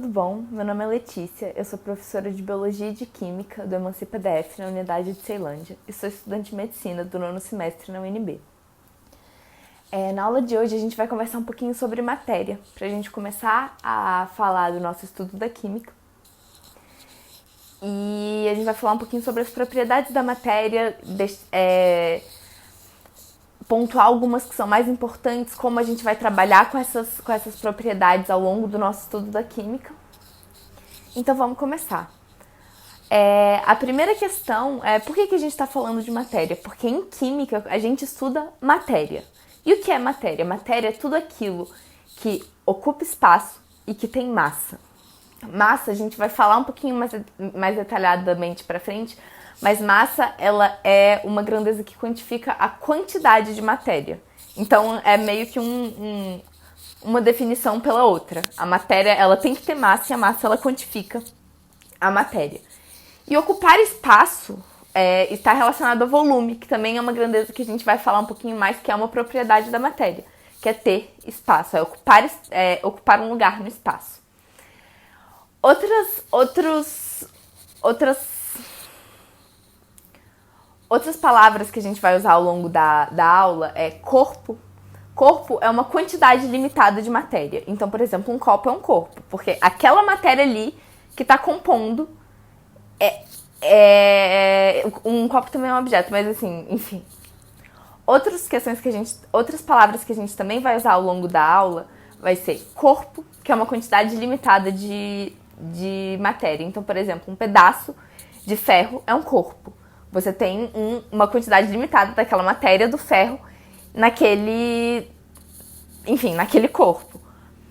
tudo bom? Meu nome é Letícia, eu sou professora de Biologia e de Química do Emancipa DF na Unidade de Ceilândia e sou estudante de Medicina do 9º semestre na UNB. Na aula de hoje a gente vai conversar um pouquinho sobre matéria, para a gente começar a falar do nosso estudo da Química. E a gente vai falar um pouquinho sobre as propriedades da matéria, pontuar algumas que são mais importantes, como a gente vai trabalhar com essas propriedades ao longo do nosso estudo da Química. Então vamos começar. A primeira questão é por que a gente está falando de matéria? Porque em Química a gente estuda matéria. E o que é matéria? Matéria é tudo aquilo que ocupa espaço e que tem massa. Massa a gente vai falar um pouquinho mais detalhadamente para frente, mas massa ela é uma grandeza que quantifica a quantidade de matéria. Então é meio que uma definição pela outra. A matéria ela tem que ter massa e a massa ela quantifica a matéria. E ocupar espaço está relacionado ao volume, que também é uma grandeza que a gente vai falar um pouquinho mais, que é uma propriedade da matéria, que é ter espaço, ocupar um lugar no espaço. Outras palavras que a gente vai usar ao longo da aula é corpo. Corpo é uma quantidade limitada de matéria. Então, por exemplo, um copo é um corpo, porque aquela matéria ali que está compondo um copo também é um objeto, mas assim, enfim. Outras palavras que a gente também vai usar ao longo da aula vai ser corpo, que é uma quantidade limitada de matéria. Então, por exemplo, um pedaço de ferro é um corpo. Você tem uma quantidade limitada daquela matéria do ferro naquele corpo.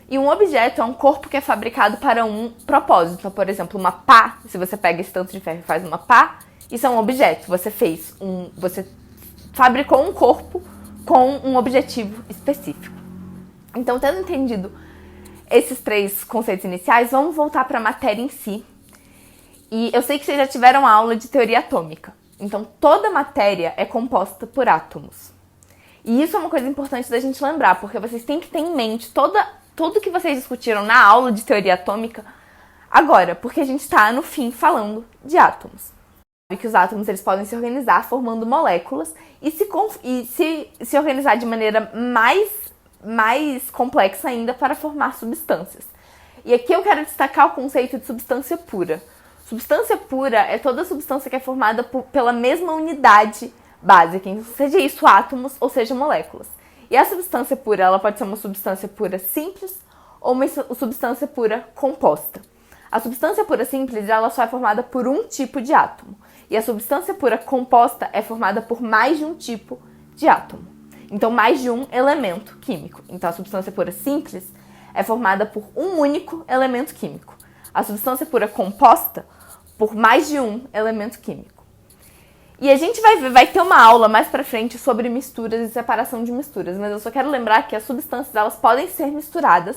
E um objeto é um corpo que é fabricado para um propósito. Então, por exemplo, uma pá, se você pega esse tanto de ferro e faz uma pá, isso é um objeto. Você fabricou um corpo com um objetivo específico. Então, tendo entendido esses três conceitos iniciais, vamos voltar para a matéria em si. E eu sei que vocês já tiveram aula de teoria atômica. Então, toda matéria é composta por átomos. E isso é uma coisa importante da gente lembrar, porque vocês têm que ter em mente tudo que vocês discutiram na aula de teoria atômica agora, porque a gente está, no fim, falando de átomos. Sabe que os átomos eles podem se organizar formando moléculas e se organizar de maneira mais complexa ainda para formar substâncias. E aqui eu quero destacar o conceito de substância pura. Substância pura é toda substância que é formada pela mesma unidade básica, seja isso átomos ou seja moléculas. E a substância pura ela pode ser uma substância pura simples ou uma substância pura composta. A substância pura simples ela só é formada por um tipo de átomo. E a substância pura composta é formada por mais de um tipo de átomo. Então, mais de um elemento químico. Então, a substância pura simples é formada por um único elemento químico. A substância pura composta por mais de um elemento químico. E a gente vai ter uma aula mais pra frente sobre misturas e separação de misturas, mas eu só quero lembrar que as substâncias elas podem ser misturadas,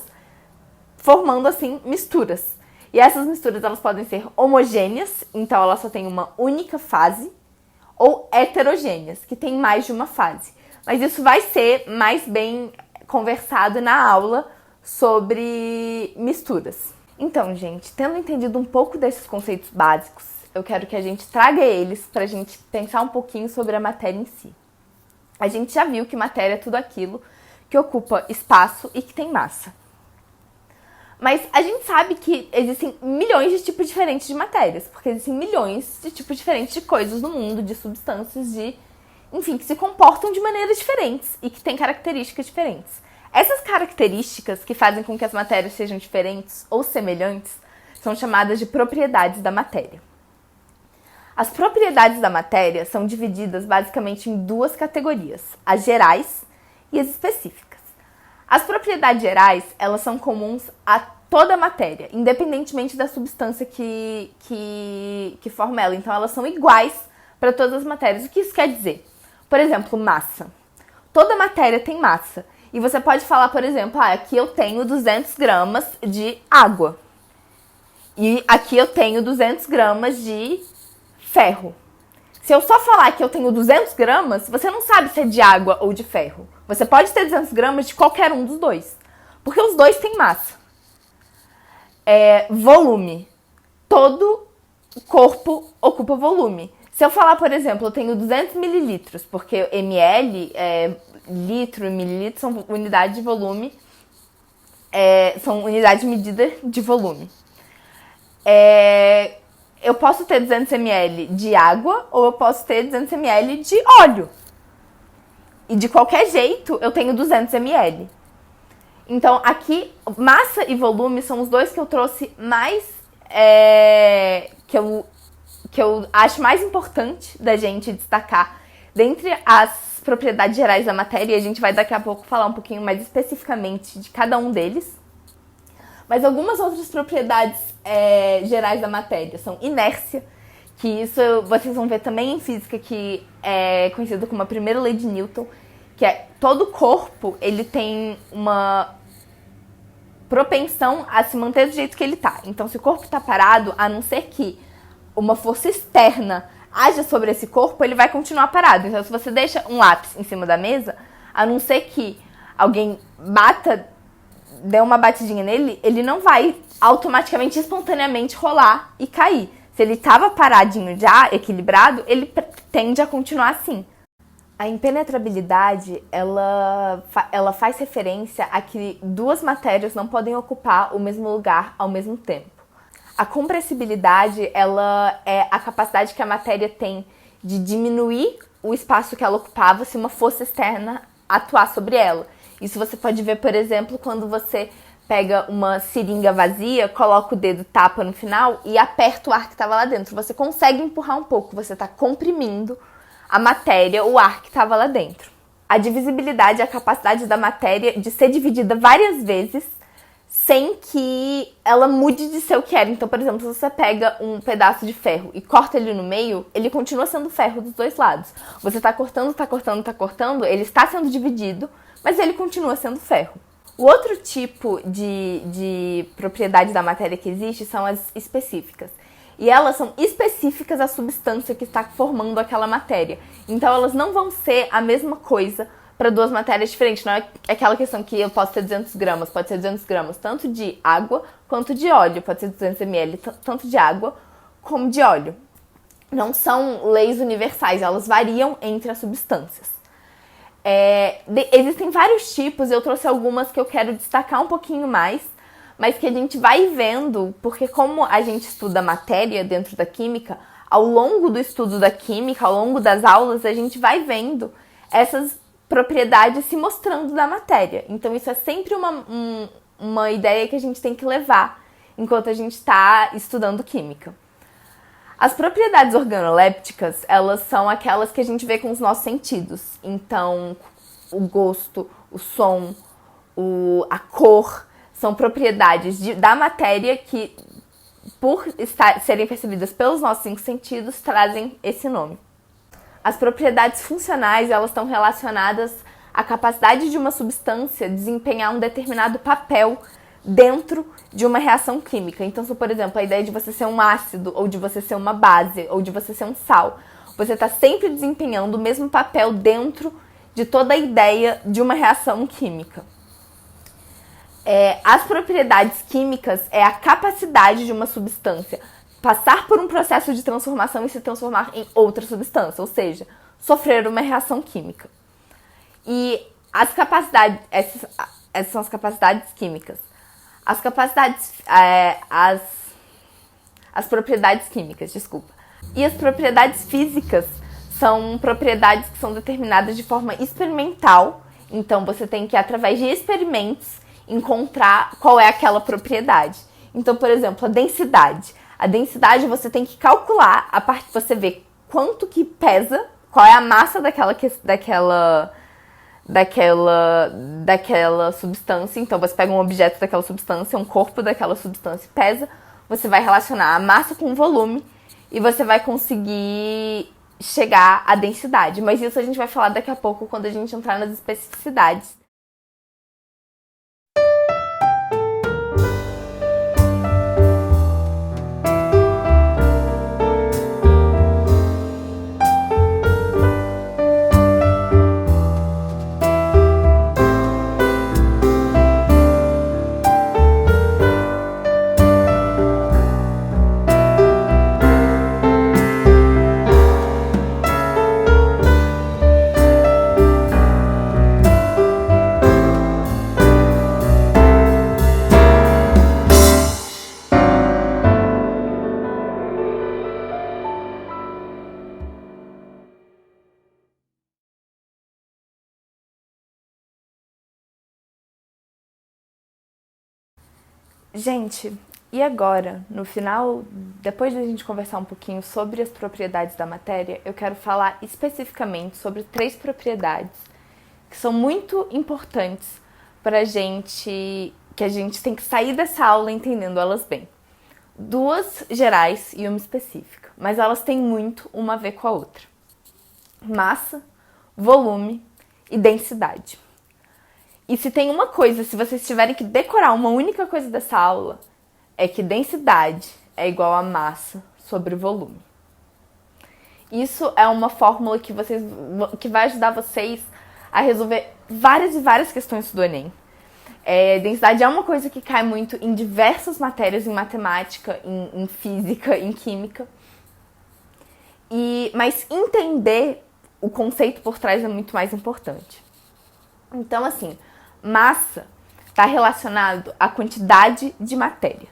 formando assim misturas. E essas misturas elas podem ser homogêneas, então elas só têm uma única fase, ou heterogêneas, que tem mais de uma fase. Mas isso vai ser mais bem conversado na aula sobre misturas. Então, gente, tendo entendido um pouco desses conceitos básicos, eu quero que a gente traga eles para a gente pensar um pouquinho sobre a matéria em si. A gente já viu que matéria é tudo aquilo que ocupa espaço e que tem massa. Mas a gente sabe que existem milhões de tipos diferentes de matérias, porque existem milhões de tipos diferentes de coisas no mundo, de substâncias, que se comportam de maneiras diferentes e que têm características diferentes. Essas características que fazem com que as matérias sejam diferentes ou semelhantes são chamadas de propriedades da matéria. As propriedades da matéria são divididas basicamente em duas categorias, as gerais e as específicas. As propriedades gerais, elas são comuns a toda a matéria, independentemente da substância que forma ela. Então, elas são iguais para todas as matérias. O que isso quer dizer? Por exemplo, massa. Toda matéria tem massa. E você pode falar, por exemplo, aqui eu tenho 200 gramas de água. E aqui eu tenho 200 gramas de ferro. Se eu só falar que eu tenho 200 gramas, você não sabe se é de água ou de ferro. Você pode ter 200 gramas de qualquer um dos dois, porque os dois têm massa. Volume. Todo corpo ocupa volume. Se eu falar, por exemplo, eu tenho 200 mililitros, porque ml, litro e mililitro são unidades de volume, são unidades de medida de volume. Eu posso ter 200 ml de água ou eu posso ter 200 ml de óleo. E de qualquer jeito, eu tenho 200 ml. Então, aqui, massa e volume são os dois que eu trouxe mais... que eu acho mais importante da gente destacar dentre as propriedades gerais da matéria. E a gente vai daqui a pouco falar um pouquinho mais especificamente de cada um deles. Mas algumas outras propriedades gerais da matéria são inércia, que isso vocês vão ver também em física, que é conhecido como a primeira lei de Newton, que é todo corpo ele tem uma propensão a se manter do jeito que ele tá. Então, se o corpo está parado, a não ser que uma força externa haja sobre esse corpo, ele vai continuar parado. Então, se você deixa um lápis em cima da mesa, a não ser que alguém dê uma batidinha nele, ele não vai automaticamente, espontaneamente rolar e cair. Se ele estava paradinho já, equilibrado, ele tende a continuar assim. A impenetrabilidade, ela faz referência a que duas matérias não podem ocupar o mesmo lugar ao mesmo tempo. A compressibilidade, ela é a capacidade que a matéria tem de diminuir o espaço que ela ocupava se uma força externa atuar sobre ela. Isso você pode ver, por exemplo, quando você pega uma seringa vazia, coloca o dedo, tapa no final e aperta o ar que estava lá dentro. Você consegue empurrar um pouco, você está comprimindo a matéria, o ar que estava lá dentro. A divisibilidade é a capacidade da matéria de ser dividida várias vezes sem que ela mude de ser o que era. Então, por exemplo, se você pega um pedaço de ferro e corta ele no meio, ele continua sendo ferro dos dois lados. Você está cortando, ele está sendo dividido, mas ele continua sendo ferro. O outro tipo de propriedade da matéria que existe são as específicas. E elas são específicas à substância que está formando aquela matéria. Então, elas não vão ser a mesma coisa para duas matérias diferentes. Não é aquela questão que eu posso ter 200 gramas, pode ser 200 gramas tanto de água quanto de óleo. Pode ser 200 ml tanto de água como de óleo. Não são leis universais, elas variam entre as substâncias. Existem vários tipos, eu trouxe algumas que eu quero destacar um pouquinho mais, mas que a gente vai vendo, porque como a gente estuda matéria dentro da química, ao longo do estudo da química, ao longo das aulas, a gente vai vendo essas propriedades se mostrando da matéria. Então isso é sempre uma ideia que a gente tem que levar enquanto a gente está estudando química. As propriedades organolépticas, elas são aquelas que a gente vê com os nossos sentidos. Então, o gosto, o som, a cor, são propriedades da matéria que, por serem percebidas pelos nossos 5 sentidos, trazem esse nome. As propriedades funcionais, elas estão relacionadas à capacidade de uma substância desempenhar um determinado papel dentro de uma reação química. Então, se, por exemplo, a ideia de você ser um ácido, ou de você ser uma base, ou de você ser um sal, você está sempre desempenhando o mesmo papel dentro de toda a ideia de uma reação química. As propriedades químicas é a capacidade de uma substância passar por um processo de transformação e se transformar em outra substância, ou seja, sofrer uma reação química. E as capacidades, essas são as capacidades químicas. As propriedades químicas, desculpa. E as propriedades físicas são propriedades que são determinadas de forma experimental. Então, você tem que, através de experimentos, encontrar qual é aquela propriedade. Então, por exemplo, a densidade. A densidade você tem que calcular, a parte você vê quanto que pesa, qual é a massa daquela substância. Então, você pega um objeto daquela substância, um corpo daquela substância, pesa, você vai relacionar a massa com o volume e você vai conseguir chegar à densidade. Mas isso a gente vai falar daqui a pouco quando a gente entrar nas especificidades. Gente, e agora, no final, depois da gente conversar um pouquinho sobre as propriedades da matéria, eu quero falar especificamente sobre 3 propriedades que são muito importantes pra gente, que a gente tem que sair dessa aula entendendo elas bem. 2 gerais e uma específica, mas elas têm muito uma a ver com a outra. Massa, volume e densidade. E se tem uma coisa, se vocês tiverem que decorar uma única coisa dessa aula, é que densidade é igual a massa sobre volume. Isso é uma fórmula que vai ajudar vocês a resolver várias e várias questões do Enem. Densidade é uma coisa que cai muito em diversas matérias, em matemática, em física, em química. Mas entender o conceito por trás é muito mais importante. Então, assim, massa está relacionado à quantidade de matéria.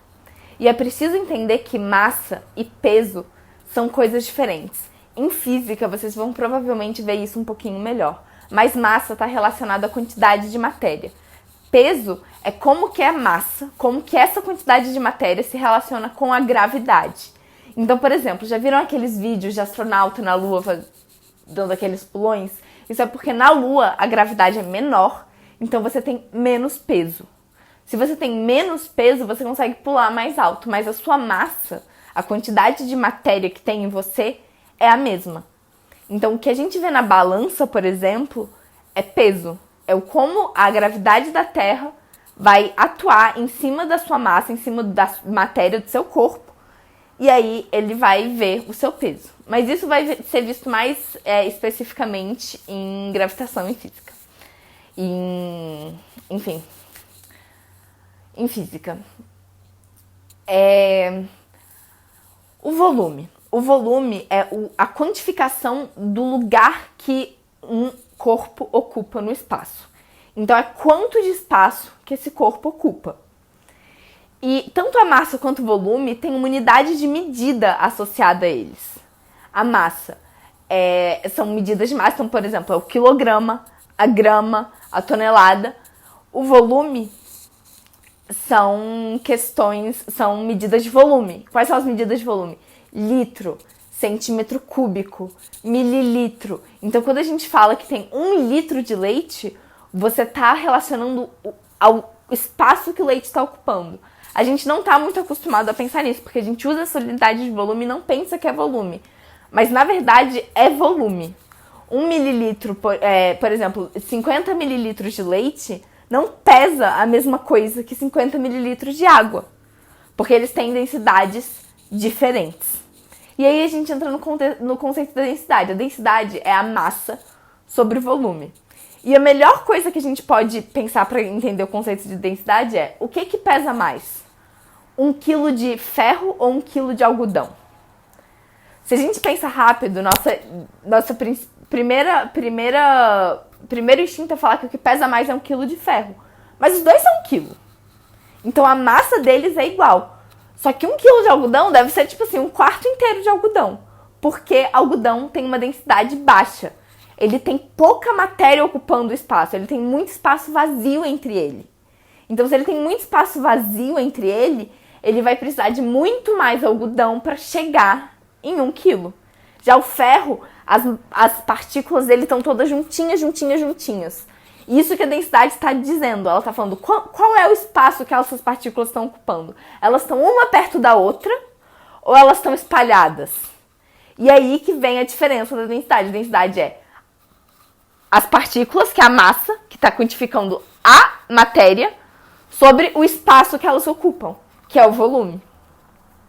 E é preciso entender que massa e peso são coisas diferentes. Em física, vocês vão provavelmente ver isso um pouquinho melhor. Mas massa está relacionado à quantidade de matéria. Peso é como que é a massa, como que essa quantidade de matéria se relaciona com a gravidade. Então, por exemplo, já viram aqueles vídeos de astronauta na Lua dando aqueles pulões? Isso é porque na Lua a gravidade é menor, então você tem menos peso. Se você tem menos peso, você consegue pular mais alto, mas a sua massa, a quantidade de matéria que tem em você, é a mesma. Então, o que a gente vê na balança, por exemplo, é peso. É como a gravidade da Terra vai atuar em cima da sua massa, em cima da matéria do seu corpo, e aí ele vai ver o seu peso. Mas isso vai ser visto mais especificamente em gravitação e física. Enfim, em física. O volume. O volume é a quantificação do lugar que um corpo ocupa no espaço. Então, é quanto de espaço que esse corpo ocupa. E tanto a massa quanto o volume tem uma unidade de medida associada a eles. A massa são medidas de massa, então, por exemplo, é o quilograma, a grama, a tonelada. O volume são medidas de volume. Quais são as medidas de volume? Litro, centímetro cúbico, mililitro. Então, quando a gente fala que tem 1 litro de leite, você está relacionando ao espaço que o leite está ocupando. A gente não está muito acostumado a pensar nisso, porque a gente usa essa unidade de volume e não pensa que é volume. Mas, na verdade, é volume. 1 mililitro, por exemplo, 50 mililitros de leite não pesa a mesma coisa que 50 mililitros de água, porque eles têm densidades diferentes. E aí a gente entra no conceito da densidade. A densidade é a massa sobre o volume. E a melhor coisa que a gente pode pensar para entender o conceito de densidade é o que pesa mais? 1 quilo de ferro ou 1 quilo de algodão? Se a gente pensa rápido, nossa primeiro instinto é falar que o que pesa mais é 1 quilo de ferro. Mas os dois são 1 quilo. Então a massa deles é igual. Só que 1 quilo de algodão deve ser tipo assim, 1/4 inteiro de algodão. Porque algodão tem uma densidade baixa. Ele tem pouca matéria ocupando o espaço. Ele tem muito espaço vazio entre ele. Então, se ele tem muito espaço vazio entre ele vai precisar de muito mais algodão para chegar em 1 quilo. Já o ferro, as partículas dele estão todas juntinhas. Isso que a densidade está dizendo. Ela está falando qual é o espaço que essas partículas estão ocupando. Elas estão uma perto da outra ou elas estão espalhadas? E aí que vem a diferença da densidade. A densidade é as partículas, que é a massa, que está quantificando a matéria, sobre o espaço que elas ocupam, que é o volume.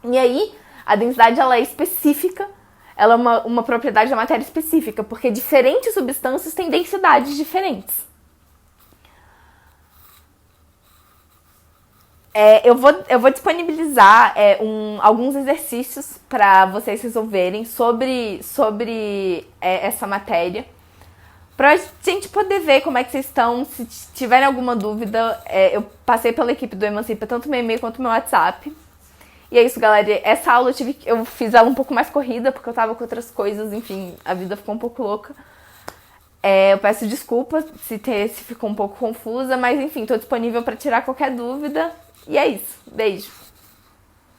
E aí, a densidade ela é específica, ela é uma propriedade da matéria específica, porque diferentes substâncias têm densidades diferentes. Eu vou disponibilizar alguns exercícios para vocês resolverem sobre essa matéria, pra gente poder ver como é que vocês estão. Se tiverem alguma dúvida, eu passei pela equipe do Emancipa, tanto meu e-mail quanto meu WhatsApp. E é isso, galera. Essa aula eu fiz ela um pouco mais corrida, porque eu tava com outras coisas, enfim, a vida ficou um pouco louca. Eu peço desculpas se ficou um pouco confusa, mas enfim, tô disponível para tirar qualquer dúvida. E é isso. Beijo!